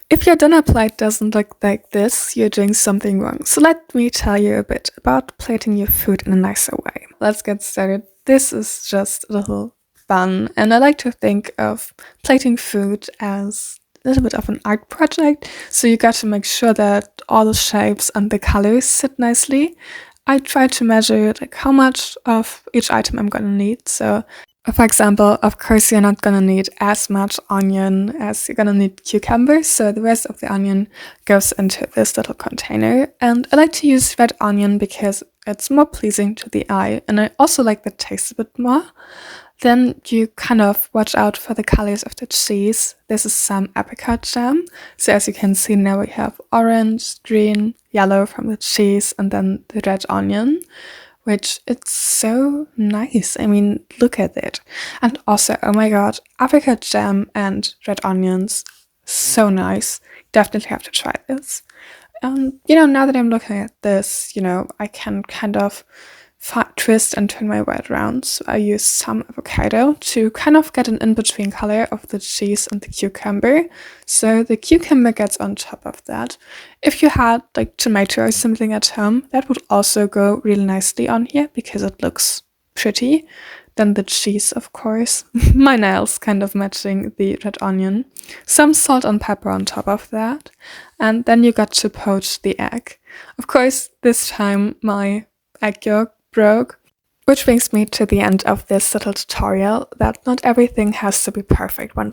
If your dinner plate doesn't look like this, you're doing something wrong. So let me tell you a bit about plating your food in a nicer way. Let's get started. This is just a little fun, and I like to think of plating food as a little bit of an art project. So you got to make sure that all the shapes and the colors sit nicely. I try to measure like how much of each item I'm gonna need. So for example, of course, you're not gonna need as much onion as you're gonna need cucumber, so the rest of the onion goes into this little container. And I like to use red onion because it's more pleasing to the eye, and I also like the taste a bit more. Then you kind of watch out for the colors of the cheese. This is some apricot jam. So as you can see now we have orange, green, yellow from the cheese, and then the red onion, which it's so nice. I mean, look at it. And also, oh my god, apricot jam and red onions, so nice. Definitely have to try this. Now that I'm looking at this, I can kind of twist and turn my bread around. So I use some avocado to kind of get an in-between color of the cheese and the cucumber. So the cucumber gets on top of that. If you had like tomato or something at home, that would also go really nicely on here because it looks pretty. Then the cheese, of course. My nails kind of matching the red onion. Some salt and pepper on top of that. And then you got to poach the egg. Of course, this time my egg yolk broke. Which brings me to the end of this little tutorial, that not everything has to be perfect when